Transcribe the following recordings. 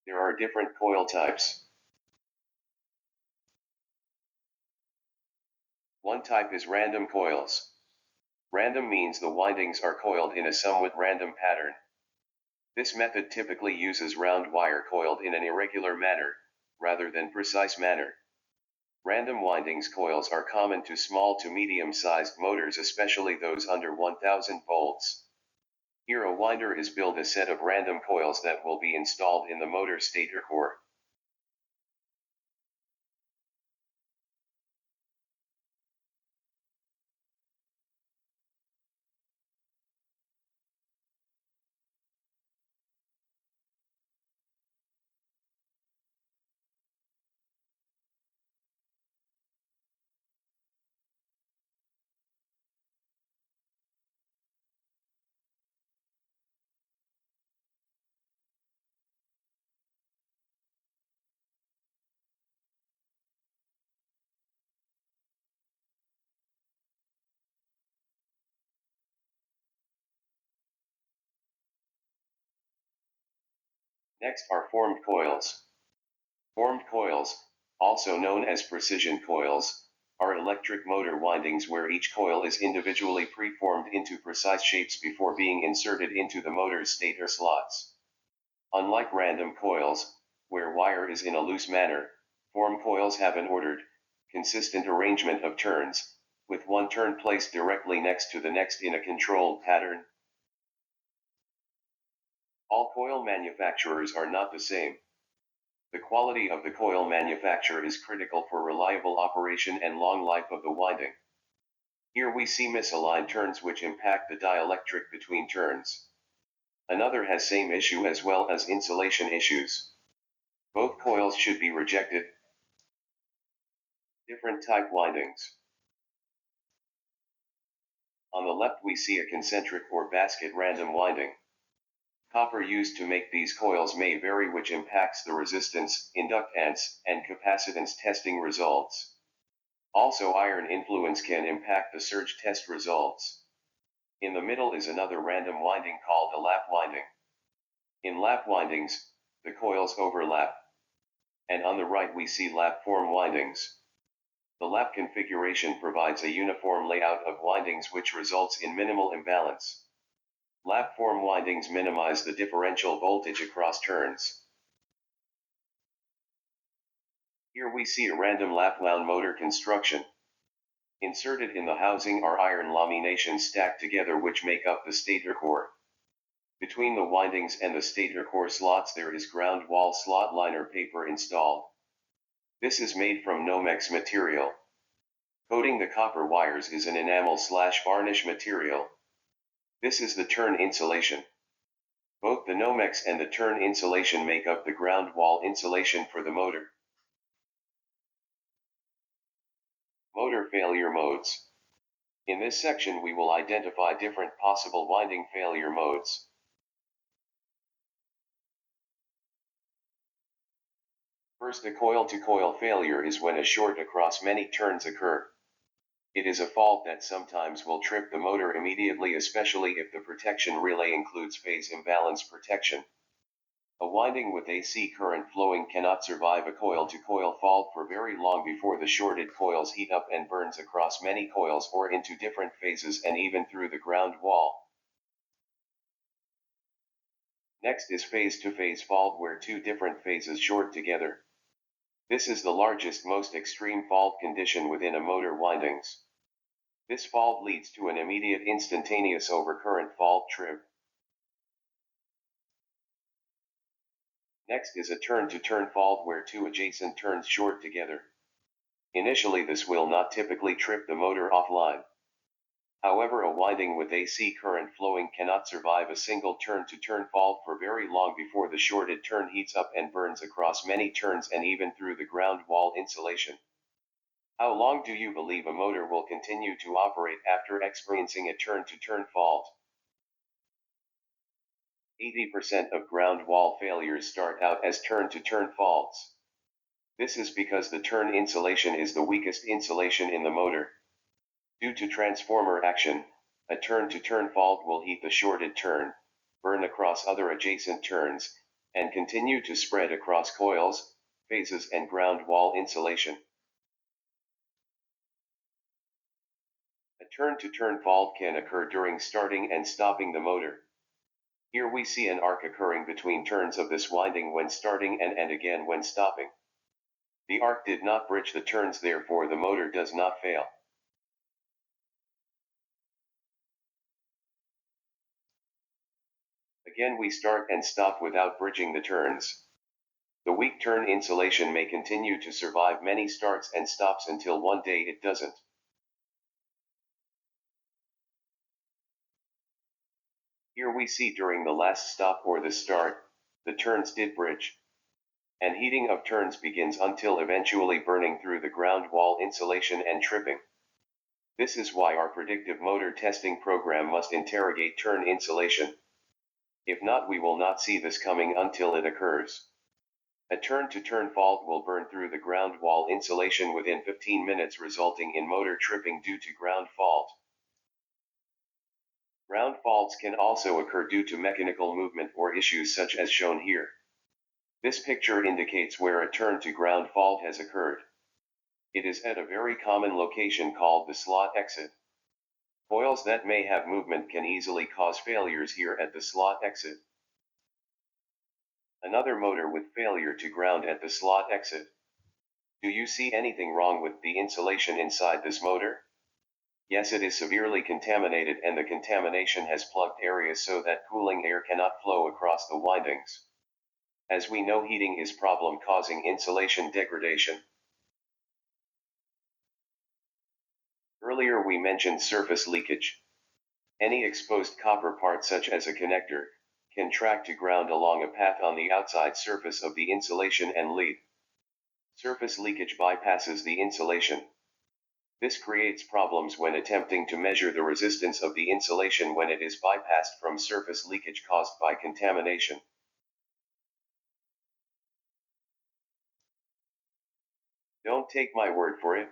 There are different coil types. One type is random coils. Random means the windings are coiled in a somewhat random pattern. This method typically uses round wire coiled in an irregular manner, rather than precise manner. Random windings coils are common to small to medium-sized motors, especially those under 1000 volts. Here a winder is built a set of random coils that will be installed in the motor stator core. Next are formed coils. Formed coils, also known as precision coils, are electric motor windings where each coil is individually preformed into precise shapes before being inserted into the motor's stator slots. Unlike random coils, where wire is in a loose manner, formed coils have an ordered, consistent arrangement of turns, with one turn placed directly next to the next in a controlled pattern. All coil manufacturers are not the same. The quality of the coil manufacturer is critical for reliable operation and long life of the winding. Here we see misaligned turns which impact the dielectric between turns. Another has same issue as well as insulation issues. Both coils should be rejected. Different type windings. On the left we see a concentric or basket random winding. Copper used to make these coils may vary, which impacts the resistance, inductance, and capacitance testing results. Also, iron influence can impact the surge test results. In the middle is another random winding called a lap winding. In lap windings, the coils overlap. And on the right we see lap form windings. The lap configuration provides a uniform layout of windings which results in minimal imbalance. Lap form windings minimize the differential voltage across turns. Here we see a random lap wound motor construction. Inserted in the housing are iron laminations stacked together which make up the stator core. Between the windings and the stator core slots there is ground wall slot liner paper installed. This is made from Nomex material. Coating the copper wires is an enamel/varnish material. This is the turn insulation. Both the Nomex and the turn insulation make up the ground wall insulation for the motor. Motor failure modes. In this section we will identify different possible winding failure modes. First, a coil-to-coil failure is when a short across many turns occur. It is a fault that sometimes will trip the motor immediately, especially if the protection relay includes phase imbalance protection. A winding with AC current flowing cannot survive a coil-to-coil fault for very long before the shorted coils heat up and burns across many coils or into different phases and even through the ground wall. Next is phase-to-phase fault, where two different phases short together. This is the largest, most extreme fault condition within a motor windings. This fault leads to an immediate instantaneous overcurrent fault trip. Next is a turn-to-turn fault, where two adjacent turns short together. Initially this will not typically trip the motor offline. However, a winding with AC current flowing cannot survive a single turn-to-turn fault for very long before the shorted turn heats up and burns across many turns and even through the ground wall insulation. How long do you believe a motor will continue to operate after experiencing a turn-to-turn fault? 80% of ground wall failures start out as turn-to-turn faults. This is because the turn insulation is the weakest insulation in the motor. Due to transformer action, a turn-to-turn fault will heat the shorted turn, burn across other adjacent turns, and continue to spread across coils, phases and ground wall insulation. A turn-to-turn fault can occur during starting and stopping the motor. Here we see an arc occurring between turns of this winding when starting and again when stopping. The arc did not bridge the turns, therefore the motor does not fail. Again we start and stop without bridging the turns. The weak turn insulation may continue to survive many starts and stops until one day it doesn't. Here we see during the last stop or the start, the turns did bridge. And heating of turns begins until eventually burning through the ground wall insulation and tripping. This is why our predictive motor testing program must interrogate turn insulation. If not, we will not see this coming until it occurs. A turn-to-turn fault will burn through the ground wall insulation within 15 minutes, resulting in motor tripping due to ground fault. Ground faults can also occur due to mechanical movement or issues such as shown here. This picture indicates where a turn-to-ground fault has occurred. It is at a very common location called the slot exit. Coils that may have movement can easily cause failures here at the slot exit. Another motor with failure to ground at the slot exit. Do you see anything wrong with the insulation inside this motor? Yes, it is severely contaminated, and the contamination has plugged areas so that cooling air cannot flow across the windings. As we know, heating is problem causing insulation degradation. Earlier we mentioned surface leakage. Any exposed copper part such as a connector can track to ground along a path on the outside surface of the insulation and lead. Surface leakage bypasses the insulation. This creates problems when attempting to measure the resistance of the insulation when it is bypassed from surface leakage caused by contamination. Don't take my word for it.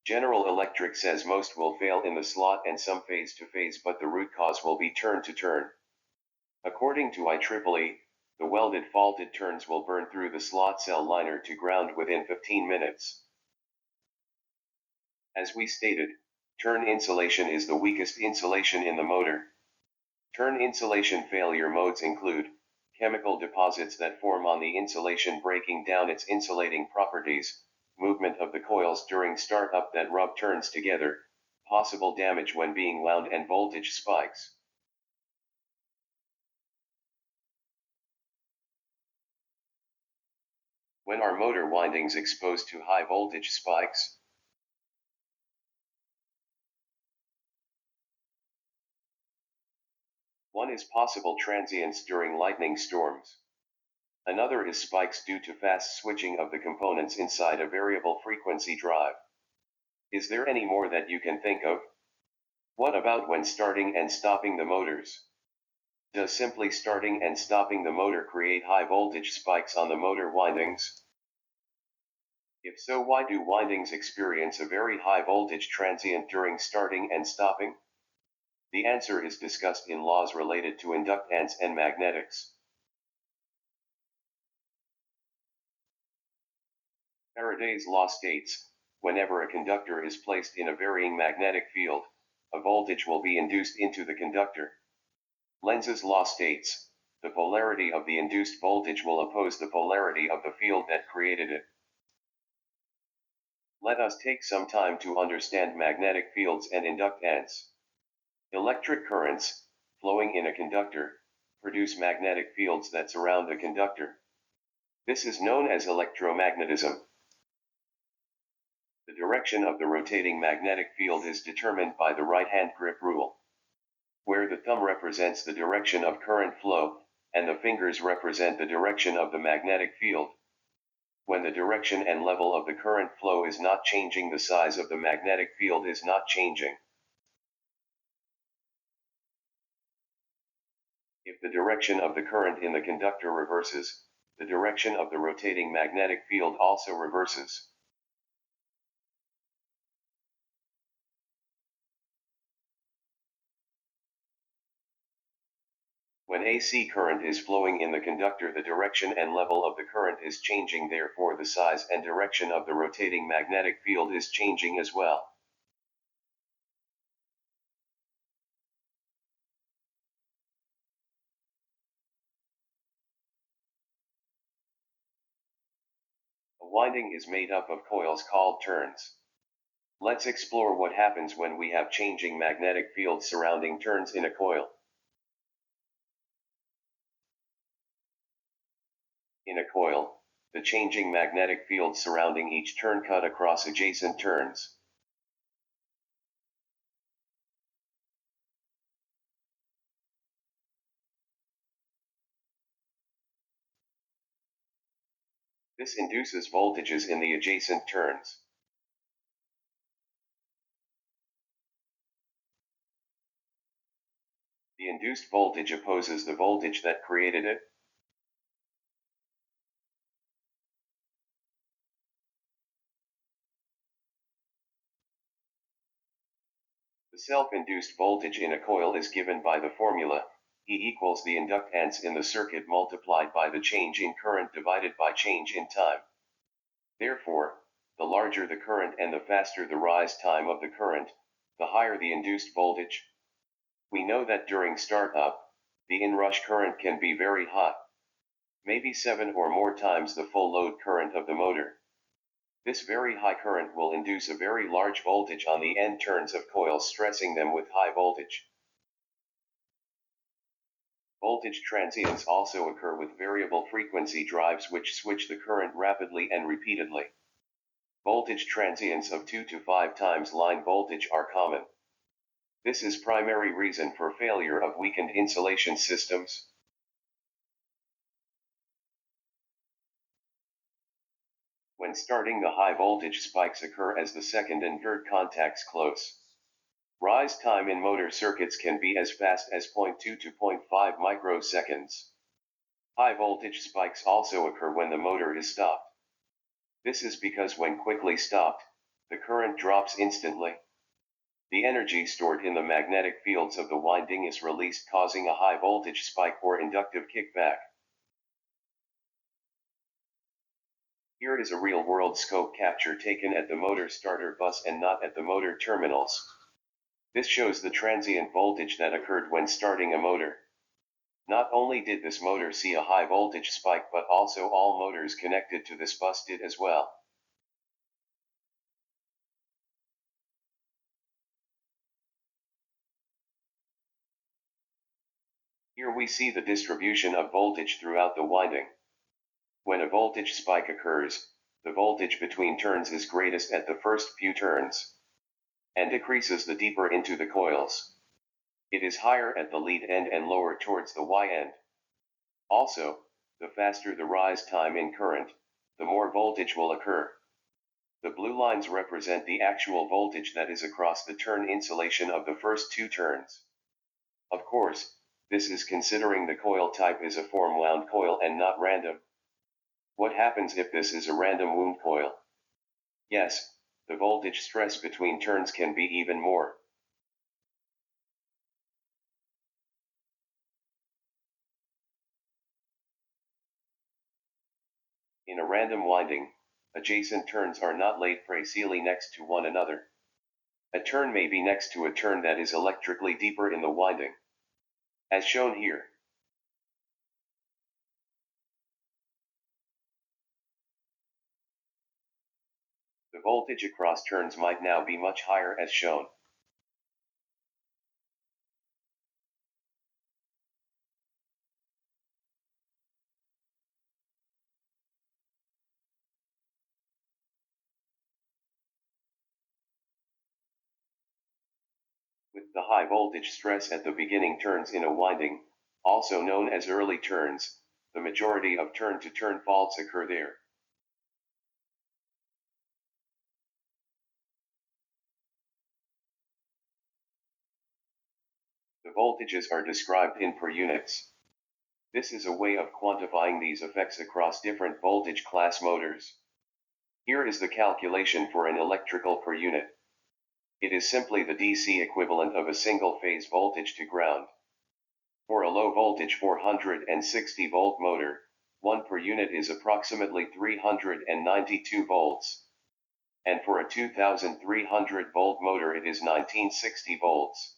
General Electric says most will fail in the slot and some phase to phase, but the root cause will be turn to turn. According to IEEE, the welded faulted turns will burn through the slot cell liner to ground within 15 minutes. As we stated, turn insulation is the weakest insulation in the motor. Turn insulation failure modes include chemical deposits that form on the insulation breaking down its insulating properties, movement of the coils during startup that rub turns together, possible damage when being wound, and voltage spikes. When are motor windings exposed to high voltage spikes? One is possible transients during lightning storms. Another is spikes due to fast switching of the components inside a variable frequency drive. Is there any more that you can think of? What about when starting and stopping the motors? Does simply starting and stopping the motor create high voltage spikes on the motor windings? If so, why do windings experience a very high voltage transient during starting and stopping? The answer is discussed in laws related to inductance and magnetics. Faraday's law states, whenever a conductor is placed in a varying magnetic field, a voltage will be induced into the conductor. Lenz's law states, the polarity of the induced voltage will oppose the polarity of the field that created it. Let us take some time to understand magnetic fields and inductance. Electric currents, flowing in a conductor, produce magnetic fields that surround the conductor. This is known as electromagnetism. The direction of the rotating magnetic field is determined by the right-hand grip rule, where the thumb represents the direction of current flow, and the fingers represent the direction of the magnetic field. When the direction and level of the current flow is not changing, the size of the magnetic field is not changing. If the direction of the current in the conductor reverses, the direction of the rotating magnetic field also reverses. When AC current is flowing in the conductor, the direction and level of the current is changing, therefore the size and direction of the rotating magnetic field is changing as well. A winding is made up of coils called turns. Let's explore what happens when we have changing magnetic fields surrounding turns in a coil. In a coil, the changing magnetic field surrounding each turn cut across adjacent turns. This induces voltages in the adjacent turns. The induced voltage opposes the voltage that created it. The self-induced voltage in a coil is given by the formula, E equals the inductance in the circuit multiplied by the change in current divided by change in time. Therefore, the larger the current and the faster the rise time of the current, the higher the induced voltage. We know that during startup, the inrush current can be very hot, maybe 7 or more times the full load current of the motor. This very high current will induce a very large voltage on the end turns of coils, stressing them with high voltage. Voltage transients also occur with variable frequency drives which switch the current rapidly and repeatedly. Voltage transients of 2 to 5 times line voltage are common. This is primary reason for failure of weakened insulation systems. When starting, the high voltage spikes occur as the second and third contacts close. Rise time in motor circuits can be as fast as 0.2 to 0.5 microseconds. High voltage spikes also occur when the motor is stopped. This is because when quickly stopped, the current drops instantly. The energy stored in the magnetic fields of the winding is released, causing a high voltage spike or inductive kickback. Here is a real-world scope capture taken at the motor starter bus and not at the motor terminals. This shows the transient voltage that occurred when starting a motor. Not only did this motor see a high voltage spike, but also all motors connected to this bus did as well. Here we see the distribution of voltage throughout the winding. When a voltage spike occurs, the voltage between turns is greatest at the first few turns, and decreases the deeper into the coils. It is higher at the lead end and lower towards the Y end. Also, the faster the rise time in current, the more voltage will occur. The blue lines represent the actual voltage that is across the turn insulation of the first two turns. Of course, this is considering the coil type is a form wound coil and not random. What happens if this is a random wound coil? Yes, the voltage stress between turns can be even more. In a random winding, adjacent turns are not laid precisely next to one another. A turn may be next to a turn that is electrically deeper in the winding, as shown here. The voltage across turns might now be much higher as shown. With the high voltage stress at the beginning turns in a winding, also known as early turns, the majority of turn-to-turn faults occur there. The voltages are described in per units. This is a way of quantifying these effects across different voltage class motors. Here is the calculation for an electrical per unit. It is simply the DC equivalent of a single phase voltage to ground. For a low voltage 460 volt motor, 1 per unit is approximately 392 volts. And for a 2300 volt motor it is 1960 volts.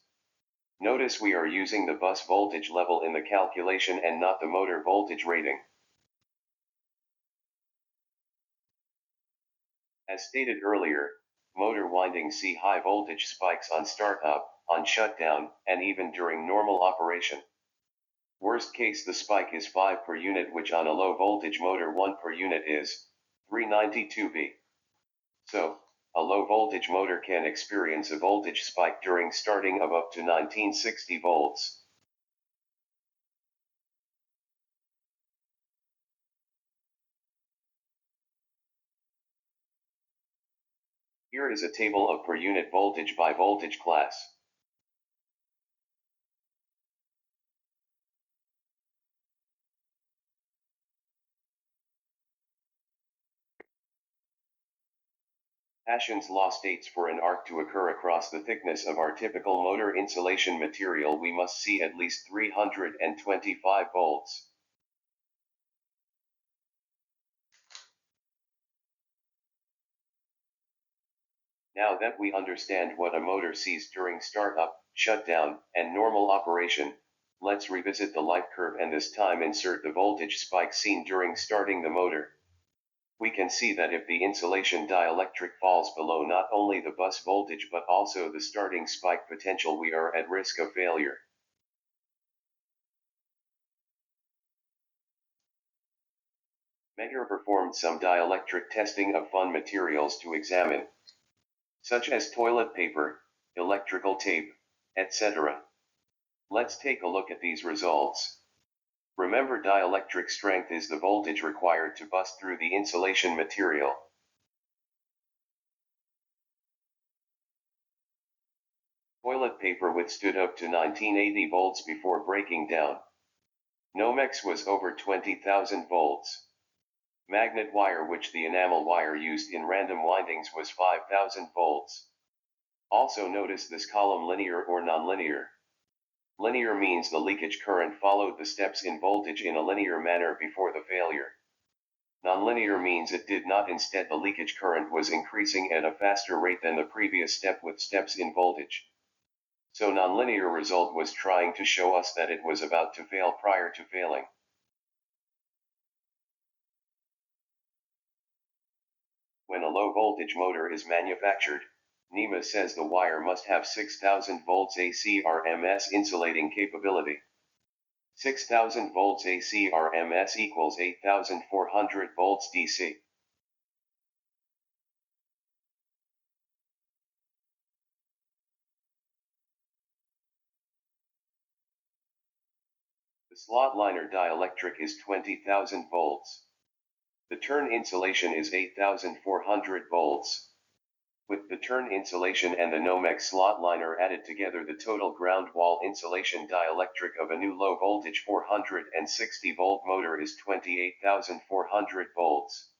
Notice we are using the bus voltage level in the calculation and not the motor voltage rating. As stated earlier, motor windings see high voltage spikes on startup, on shutdown, and even during normal operation. Worst case the spike is 5 per unit, which on a low voltage motor 1 per unit is 392 V. So, a low voltage motor can experience a voltage spike during starting of up to 1960 volts. Here is a table of per unit voltage by voltage class. Paschen's law states for an arc to occur across the thickness of our typical motor insulation material we must see at least 325 volts. Now that we understand what a motor sees during startup, shutdown, and normal operation, let's revisit the life curve and this time insert the voltage spike seen during starting the motor. We can see that if the insulation dielectric falls below not only the bus voltage but also the starting spike potential, we are at risk of failure. Megger performed some dielectric testing of fun materials to examine, such as toilet paper, electrical tape, etc. Let's take a look at these results. Remember, dielectric strength is the voltage required to bust through the insulation material. Toilet paper withstood up to 1980 volts before breaking down. Nomex was over 20,000 volts. Magnet wire, which the enamel wire used in random windings, was 5,000 volts. Also notice this column linear or nonlinear. Linear means the leakage current followed the steps in voltage in a linear manner before the failure. Nonlinear means it did not, instead the leakage current was increasing at a faster rate than the previous step with steps in voltage. So nonlinear result was trying to show us that it was about to fail prior to failing. When a low voltage motor is manufactured, NEMA says the wire must have 6,000 volts AC RMS insulating capability. 6,000 volts AC RMS equals 8,400 volts DC. The slot liner dielectric is 20,000 volts. The turn insulation is 8,400 volts. With the turn insulation and the Nomex slot liner added together, the total ground wall insulation dielectric of a new low voltage 460 volt motor is 28,400 volts.